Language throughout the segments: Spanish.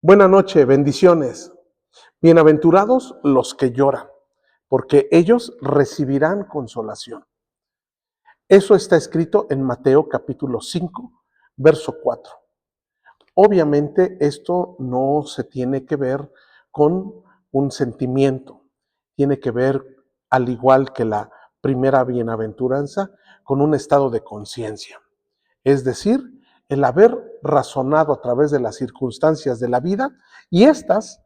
Buena noche, bendiciones. Bienaventurados los que lloran, porque ellos recibirán consolación. Eso está escrito en Mateo capítulo 5, verso 4. Obviamente esto no se tiene que ver con un sentimiento, tiene que ver, al igual que la primera bienaventuranza, con un estado de conciencia. Es decir, el haber razonado a través de las circunstancias de la vida y estas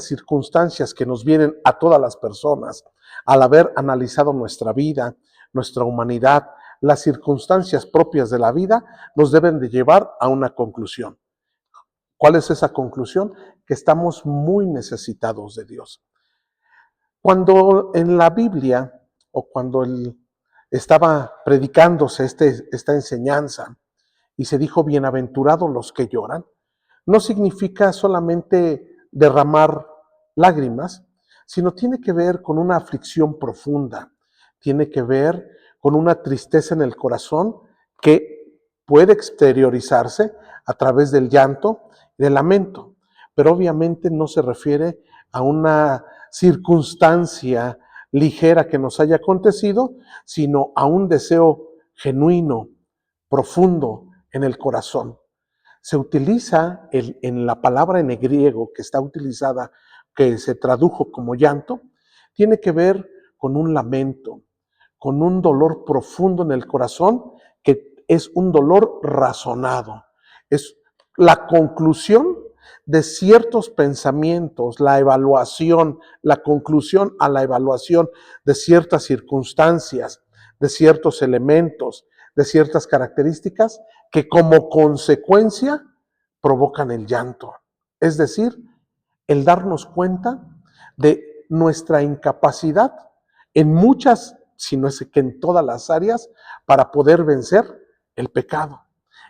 circunstancias que nos vienen a todas las personas, al haber analizado nuestra vida, nuestra humanidad, las circunstancias propias de la vida, nos deben de llevar a una conclusión. ¿Cuál es esa conclusión? Que estamos muy necesitados de Dios. Cuando en la Biblia, o cuando estaba predicándose esta enseñanza, y se dijo bienaventurados los que lloran, no significa solamente derramar lágrimas, sino tiene que ver con una aflicción profunda, tiene que ver con una tristeza en el corazón que puede exteriorizarse a través del llanto y del lamento, pero obviamente no se refiere a una circunstancia ligera que nos haya acontecido, sino a un deseo genuino, profundo en el corazón. Se utiliza en la palabra en griego que está utilizada, que se tradujo como llanto, tiene que ver con un lamento, con un dolor profundo en el corazón, que es un dolor razonado. Es la conclusión de ciertos pensamientos, la evaluación, la conclusión a la evaluación de ciertas circunstancias, de ciertos elementos, de ciertas características que como consecuencia provocan el llanto. Es decir, el darnos cuenta de nuestra incapacidad en muchas, si no es que en todas las áreas, para poder vencer el pecado.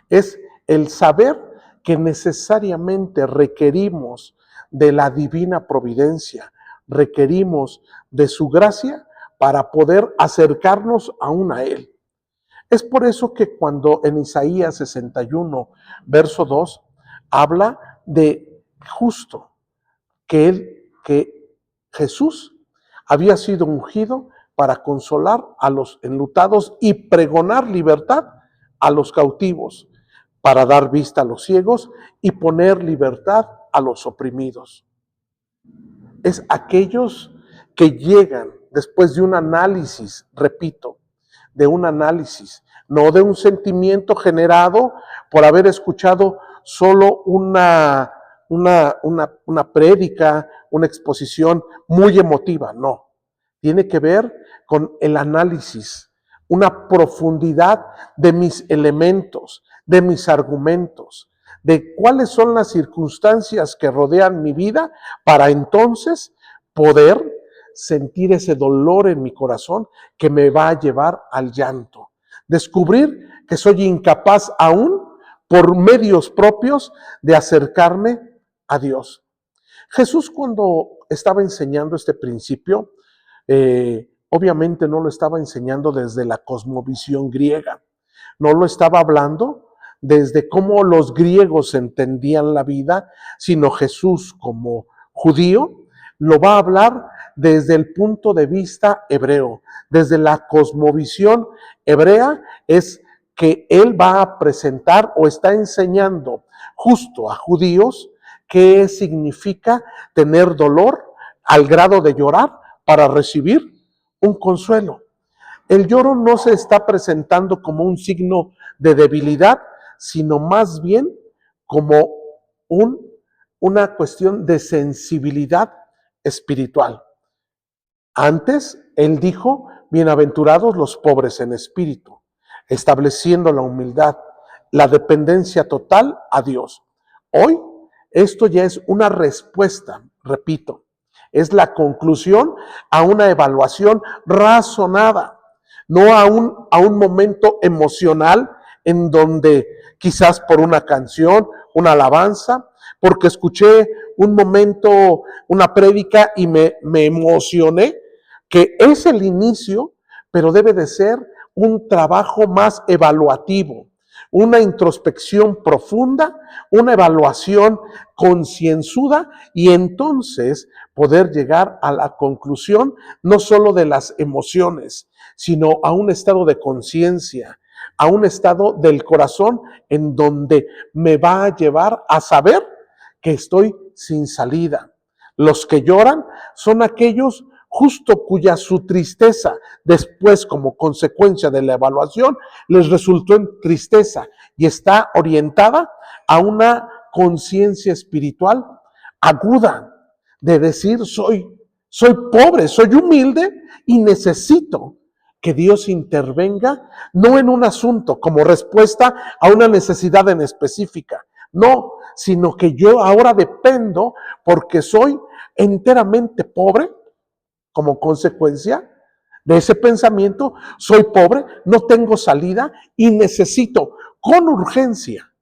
Es el saber que necesariamente requerimos de la divina providencia, requerimos de su gracia para poder acercarnos aún a Él. Es por eso que cuando en Isaías 61, verso 2, habla de justo, que Jesús había sido ungido para consolar a los enlutados y pregonar libertad a los cautivos, para dar vista a los ciegos y poner libertad a los oprimidos. Es aquellos que llegan después de un análisis, repito, de un análisis, no de un sentimiento generado por haber escuchado solo una prédica, una exposición muy emotiva, no. Tiene que ver con el análisis, una profundidad de mis elementos, de mis argumentos, de cuáles son las circunstancias que rodean mi vida para entonces poder sentir ese dolor en mi corazón que me va a llevar al llanto. Descubrir que soy incapaz aún por medios propios de acercarme a Dios. Jesús, cuando estaba enseñando este principio, obviamente no lo estaba enseñando desde la cosmovisión griega, no lo estaba hablando desde cómo los griegos entendían la vida, sino Jesús como judío lo va a hablar desde el punto de vista hebreo, desde la cosmovisión hebrea. Es que él va a presentar o está enseñando justo a judíos qué significa tener dolor al grado de llorar para recibir un consuelo. El lloro no se está presentando como un signo de debilidad, sino más bien como una cuestión de sensibilidad espiritual. Antes, él dijo, bienaventurados los pobres en espíritu, estableciendo la humildad, la dependencia total a Dios. Hoy, esto ya es una respuesta, repito, es la conclusión a una evaluación razonada, no a un momento emocional en donde quizás por una canción, una alabanza, porque escuché un momento, una prédica y me emocioné, que es el inicio, pero debe de ser un trabajo más evaluativo, una introspección profunda, una evaluación concienzuda y entonces poder llegar a la conclusión no solo de las emociones, sino a un estado de conciencia, a un estado del corazón en donde me va a llevar a saber que estoy sin salida. Los que lloran son aquellos justo cuya su tristeza después como consecuencia de la evaluación les resultó en tristeza y está orientada a una conciencia espiritual aguda de decir soy pobre, soy humilde y necesito que Dios intervenga, no en un asunto como respuesta a una necesidad en específica, no, sino que yo ahora dependo porque soy enteramente pobre como consecuencia de ese pensamiento, soy pobre, no tengo salida y necesito con urgencia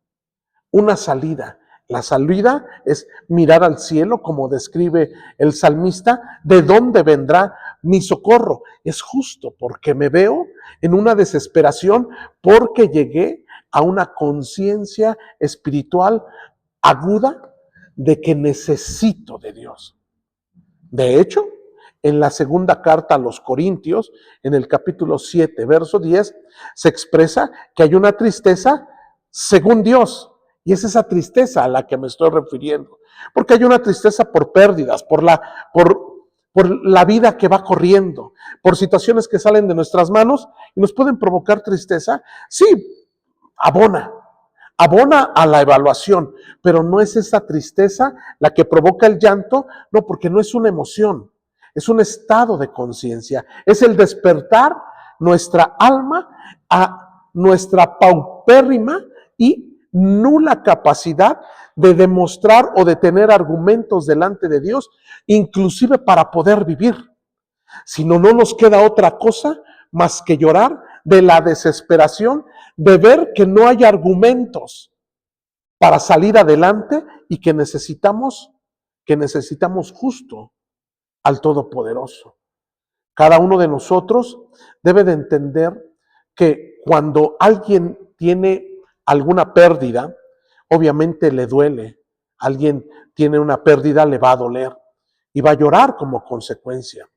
una salida. La salida es mirar al cielo, como describe el salmista, ¿de dónde vendrá mi socorro? Es justo porque me veo en una desesperación porque llegué a una conciencia espiritual aguda de que necesito de Dios. De hecho, en la segunda carta a los Corintios, en el capítulo 7, verso 10, se expresa que hay una tristeza según Dios. Y es esa tristeza a la que me estoy refiriendo. Porque hay una tristeza por pérdidas, por la vida que va corriendo, por situaciones que salen de nuestras manos y nos pueden provocar tristeza. Sí, abona a la evaluación, pero no es esa tristeza la que provoca el llanto, no, porque no es una emoción, es un estado de conciencia, es el despertar nuestra alma a nuestra paupérrima y nula capacidad de demostrar o de tener argumentos delante de Dios, inclusive para poder vivir. Si no, no nos queda otra cosa más que llorar de la desesperación de ver que no hay argumentos para salir adelante y que necesitamos justo al Todopoderoso. Cada uno de nosotros debe de entender que cuando alguien tiene alguna pérdida, obviamente le duele. Alguien tiene una pérdida, le va a doler y va a llorar como consecuencia.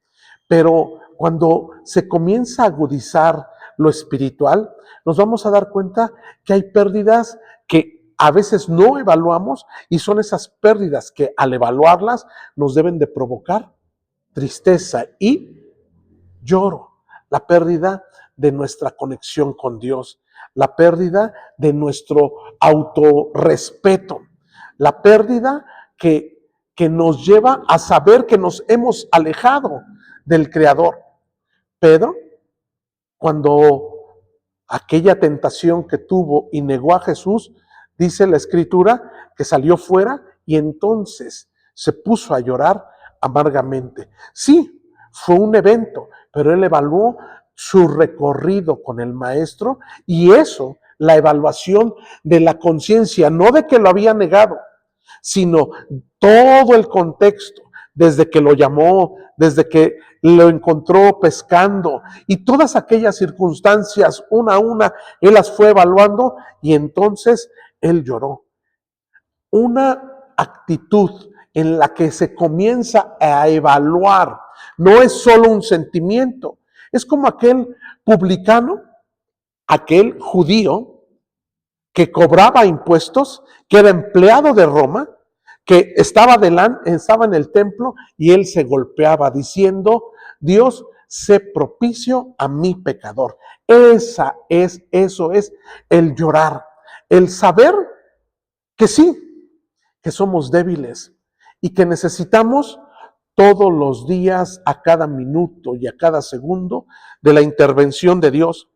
Pero cuando se comienza a agudizar lo espiritual, nos vamos a dar cuenta que hay pérdidas que a veces no evaluamos y son esas pérdidas que al evaluarlas nos deben de provocar tristeza y lloro. La pérdida de nuestra conexión con Dios, la pérdida de nuestro autorrespeto, la pérdida que nos lleva a saber que nos hemos alejado del Creador. Pedro, cuando aquella tentación que tuvo y negó a Jesús, dice la Escritura que salió fuera y entonces se puso a llorar amargamente. Sí, fue un evento, pero él evaluó su recorrido con el Maestro y eso, la evaluación de la conciencia, no de que lo había negado, sino todo el contexto, desde que lo llamó, desde que lo encontró pescando y todas aquellas circunstancias, una a una, él las fue evaluando y entonces él lloró. Una actitud en la que se comienza a evaluar, no es solo un sentimiento, es como aquel publicano, aquel judío que cobraba impuestos, que era empleado de Roma, que estaba en el templo y él se golpeaba diciendo, Dios, sé propicio a mi pecador. Eso es el llorar, el saber que sí, que somos débiles y que necesitamos todos los días, a cada minuto y a cada segundo de la intervención de Dios,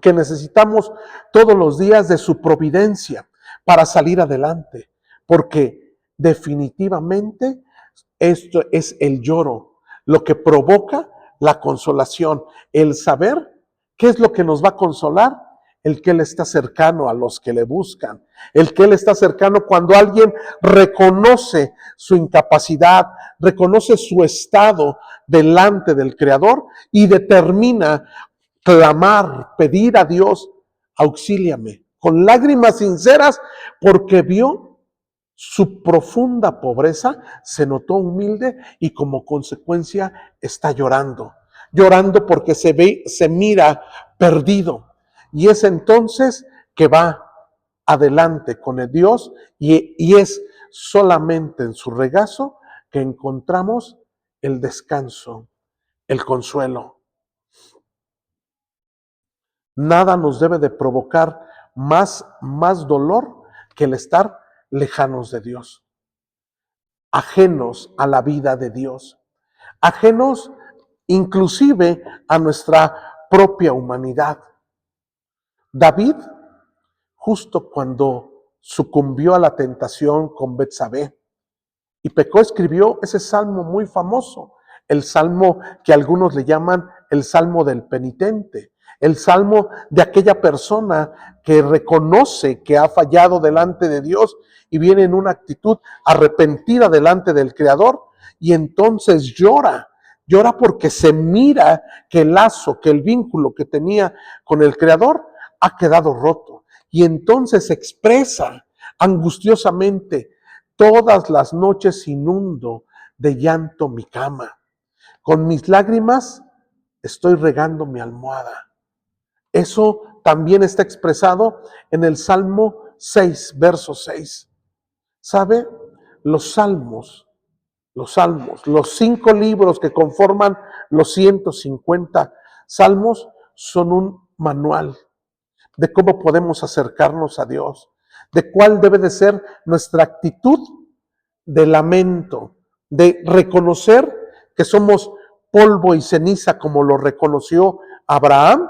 que necesitamos todos los días de su providencia para salir adelante, porque definitivamente esto es el lloro, lo que provoca la consolación, el saber qué es lo que nos va a consolar, el que Él está cercano a los que le buscan, el que Él está cercano cuando alguien reconoce su incapacidad, reconoce su estado delante del Creador y determina clamar, pedir a Dios, auxíliame, con lágrimas sinceras, porque vio su profunda pobreza, se notó humilde y como consecuencia está llorando. Llorando porque se mira perdido. Y es entonces que va adelante con el Dios y es solamente en su regazo que encontramos el descanso, el consuelo. Nada nos debe de provocar más dolor que el estar lejanos de Dios, ajenos a la vida de Dios, ajenos inclusive a nuestra propia humanidad. David, justo cuando sucumbió a la tentación con Betsabé y pecó, escribió ese salmo muy famoso, el salmo que algunos le llaman el salmo del penitente, el salmo de aquella persona que reconoce que ha fallado delante de Dios y viene en una actitud arrepentida delante del Creador y entonces llora porque se mira que el lazo, que el vínculo que tenía con el Creador ha quedado roto y entonces expresa angustiosamente: todas las noches inundo de llanto mi cama. Con mis lágrimas estoy regando mi almohada. Eso también está expresado en el Salmo 6, verso 6. ¿Sabe? Los salmos, los 5 libros que conforman los 150 salmos son un manual de cómo podemos acercarnos a Dios, de cuál debe de ser nuestra actitud de lamento, de reconocer que somos polvo y ceniza como lo reconoció Abraham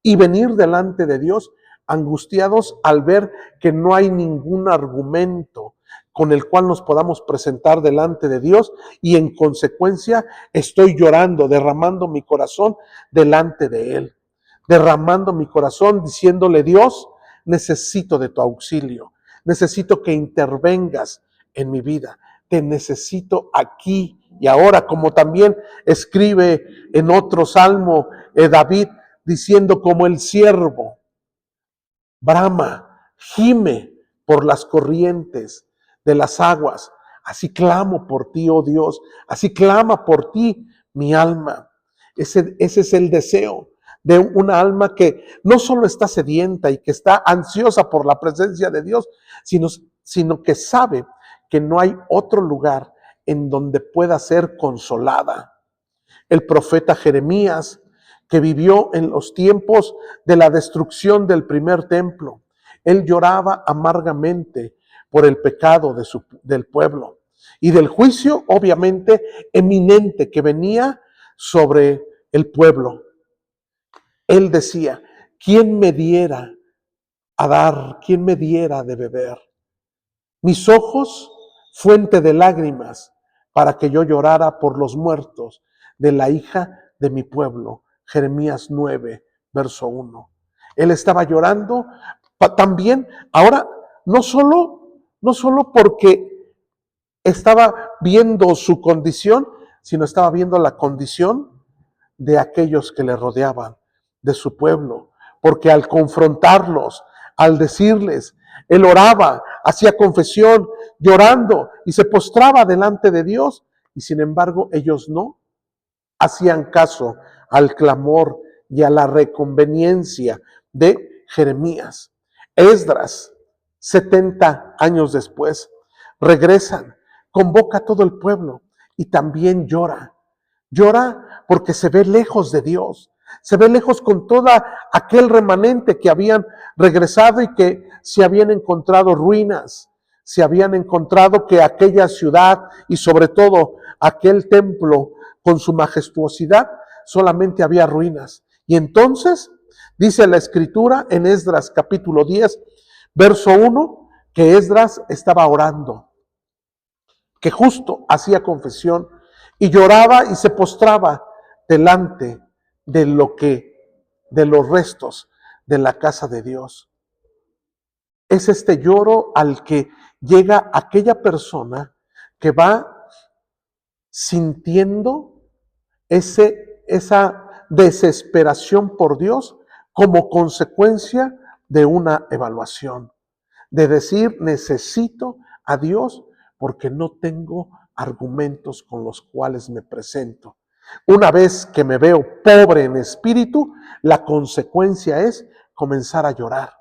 y venir delante de Dios angustiados al ver que no hay ningún argumento con el cual nos podamos presentar delante de Dios y en consecuencia estoy llorando, derramando mi corazón delante de Él, derramando mi corazón diciéndole: Dios, necesito de tu auxilio, necesito que intervengas en mi vida, te necesito aquí y ahora, como también escribe en otro salmo David, diciendo: como el siervo brama, gime por las corrientes de las aguas, así clamo por ti, oh Dios, así clama por ti mi alma. Ese es el deseo de una alma que no solo está sedienta y que está ansiosa por la presencia de Dios, sino que sabe que no hay otro lugar en donde pueda ser consolada. El profeta Jeremías, que vivió en los tiempos de la destrucción del primer templo, él lloraba amargamente por el pecado del pueblo y del juicio, obviamente, eminente que venía sobre el pueblo. Él decía: ¿quién me diera a dar? ¿Quién me diera de beber? Mis ojos, fuente de lágrimas, para que yo llorara por los muertos de la hija de mi pueblo. Jeremías 9, verso 1. Él estaba llorando también, ahora, no solo porque estaba viendo su condición, sino estaba viendo la condición de aquellos que le rodeaban, de su pueblo, porque al confrontarlos, al decirles, él oraba, hacía confesión, llorando y se postraba delante de Dios, y sin embargo ellos no hacían caso al clamor y a la reconveniencia de Jeremías. Esdras, 70 años después, regresan, convoca a todo el pueblo y también llora. Llora porque se ve lejos de Dios, se ve lejos con toda aquel remanente que habían regresado y que se habían encontrado ruinas, se habían encontrado que aquella ciudad y sobre todo aquel templo con su majestuosidad solamente había ruinas. Y entonces dice la escritura en Esdras capítulo 10, verso 1, que Esdras estaba orando, que justo hacía confesión y lloraba y se postraba delante de los restos de la casa de Dios. Es este lloro al que llega aquella persona que va sintiendo esa desesperación por Dios como consecuencia de una evaluación, de decir necesito a Dios porque no tengo argumentos con los cuales me presento. Una vez que me veo pobre en espíritu, la consecuencia es comenzar a llorar.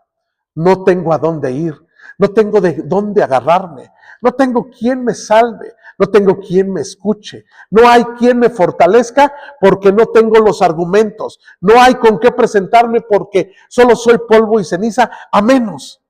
No tengo a dónde ir, no tengo de dónde agarrarme, no tengo quien me salve, no tengo quien me escuche, no hay quien me fortalezca porque no tengo los argumentos, no hay con qué presentarme porque solo soy polvo y ceniza, a menos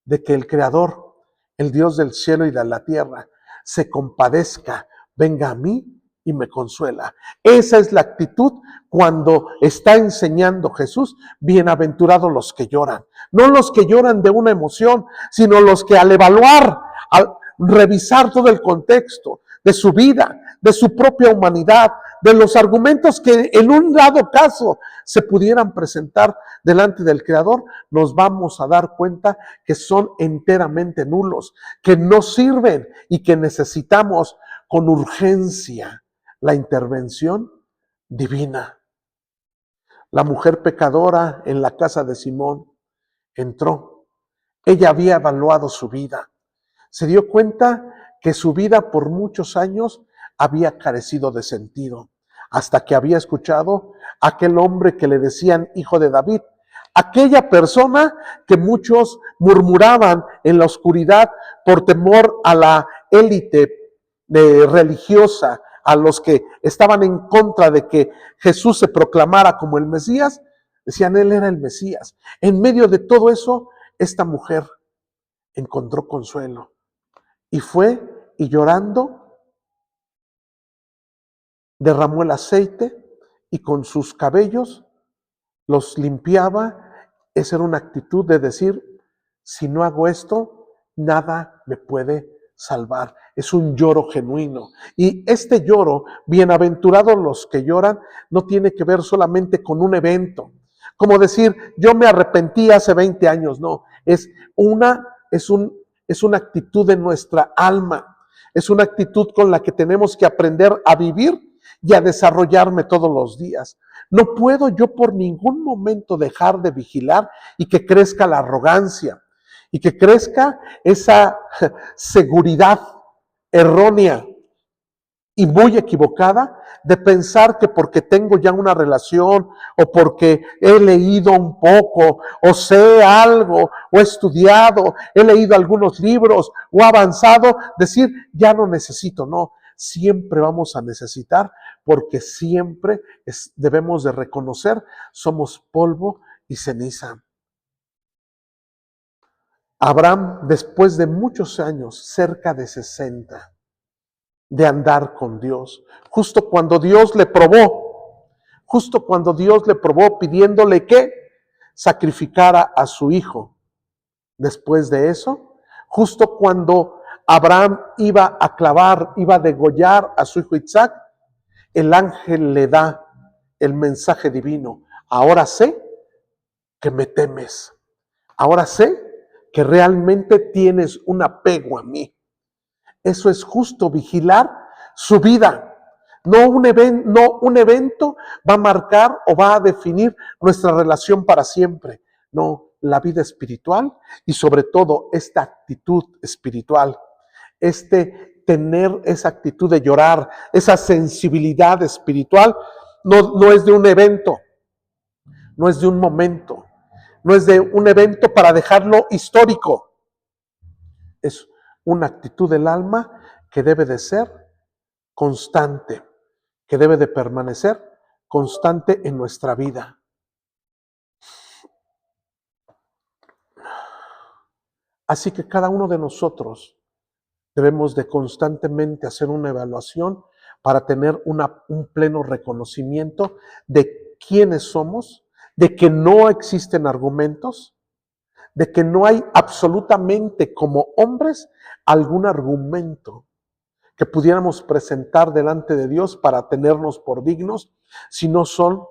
de que el Creador, el Dios del cielo y de la tierra, se compadezca, venga a mí y me consuela. Esa es la actitud cuando está enseñando Jesús, bienaventurados los que lloran. No los que lloran de una emoción, sino los que al evaluar, al revisar todo el contexto de su vida, de su propia humanidad, de los argumentos que en un dado caso se pudieran presentar delante del Creador, nos vamos a dar cuenta que son enteramente nulos, que no sirven y que necesitamos con urgencia la intervención divina. La mujer pecadora en la casa de Simón entró. Ella había evaluado su vida. Se dio cuenta que su vida por muchos años había carecido de sentido, hasta que había escuchado a aquel hombre que le decían hijo de David, aquella persona que muchos murmuraban en la oscuridad por temor a la élite religiosa, a los que estaban en contra de que Jesús se proclamara como el Mesías, decían él era el Mesías. En medio de todo eso, esta mujer encontró consuelo y fue y llorando derramó el aceite y con sus cabellos los limpiaba. Esa era una actitud de decir, si no hago esto, nada me puede salvar. Es un lloro genuino. Y este lloro, bienaventurados los que lloran, no tiene que ver solamente con un evento. Como decir, yo me arrepentí hace 20 años. No, es una actitud de nuestra alma. Es una actitud con la que tenemos que aprender a vivir y a desarrollarme todos los días. No puedo yo por ningún momento dejar de vigilar y que crezca la arrogancia y que crezca esa seguridad errónea y muy equivocada de pensar que porque tengo ya una relación o porque he leído un poco o sé algo o he estudiado, he leído algunos libros o avanzado, decir ya no necesito, no. Siempre vamos a necesitar porque siempre debemos de reconocer somos polvo y ceniza. Abraham, después de muchos años, cerca de 60, de andar con Dios, justo cuando Dios le probó pidiéndole que sacrificara a su hijo. Después de eso, justo cuando Abraham iba a degollar a su hijo Isaac, el ángel le da el mensaje divino. Ahora sé que me temes. Ahora sé que realmente tienes un apego a mí. Eso es justo, vigilar su vida. No un evento va a marcar o va a definir nuestra relación para siempre. No, la vida espiritual y sobre todo esta actitud espiritual, tener esa actitud de llorar, esa sensibilidad espiritual, no es de un evento, no es de un momento, no es de un evento para dejarlo histórico. Es una actitud del alma que debe de ser constante, que debe de permanecer constante en nuestra vida. Así que cada uno de nosotros debemos de constantemente hacer una evaluación para tener un pleno reconocimiento de quiénes somos, de que no existen argumentos, de que no hay absolutamente como hombres algún argumento que pudiéramos presentar delante de Dios para tenernos por dignos, si no son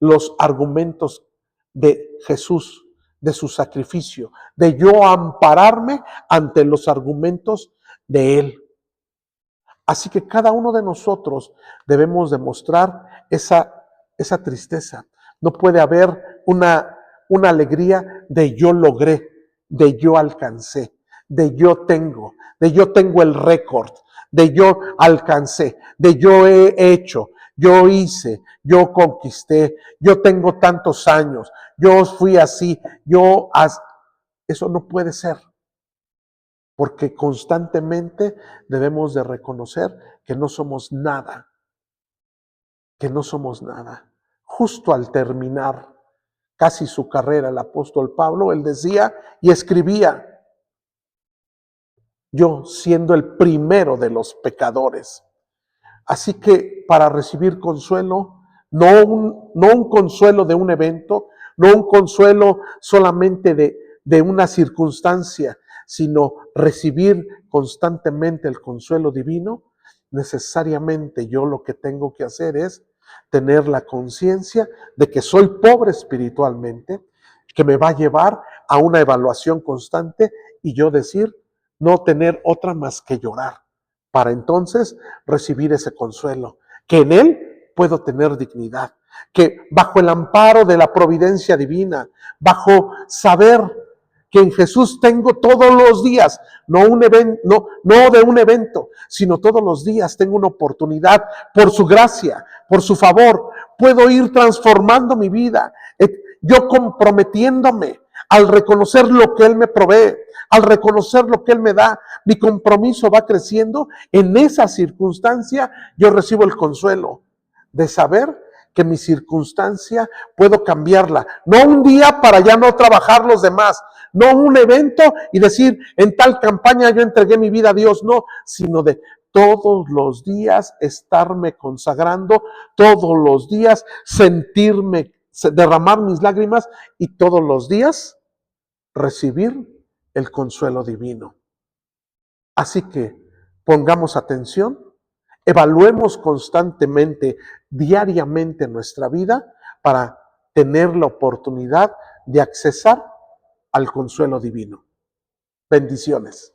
los argumentos de Jesús, de su sacrificio, de yo ampararme ante los argumentos de Él. Así que cada uno de nosotros debemos demostrar esa tristeza. No puede haber una alegría de yo logré, de yo alcancé, de yo tengo el récord, de yo alcancé, de yo he hecho, yo hice, yo conquisté, yo tengo tantos años, yo fui así, eso no puede ser, porque constantemente debemos de reconocer que no somos nada, que no somos nada. Justo al terminar casi su carrera, el apóstol Pablo, él decía y escribía: yo siendo el primero de los pecadores. Así que para recibir consuelo, no un consuelo de un evento, no un consuelo solamente de una circunstancia, sino recibir constantemente el consuelo divino, necesariamente yo lo que tengo que hacer es tener la conciencia de que soy pobre espiritualmente, que me va a llevar a una evaluación constante y yo decir, no tener otra más que llorar, para entonces recibir ese consuelo, que en él puedo tener dignidad, que bajo el amparo de la providencia divina, bajo saber que en Jesús tengo todos los días, no de un evento, sino todos los días tengo una oportunidad por su gracia, por su favor, puedo ir transformando mi vida, yo comprometiéndome al reconocer lo que Él me provee, al reconocer lo que Él me da, mi compromiso va creciendo. En esa circunstancia yo recibo el consuelo de saber que mi circunstancia puedo cambiarla. No un día para ya no trabajar los demás, no un evento y decir, en tal campaña yo entregué mi vida a Dios, no, sino de todos los días estarme consagrando, todos los días sentirme, derramar mis lágrimas y todos los días recibir el consuelo divino. Así que pongamos atención, evaluemos constantemente, diariamente nuestra vida para tener la oportunidad de accesar al consuelo divino. Bendiciones.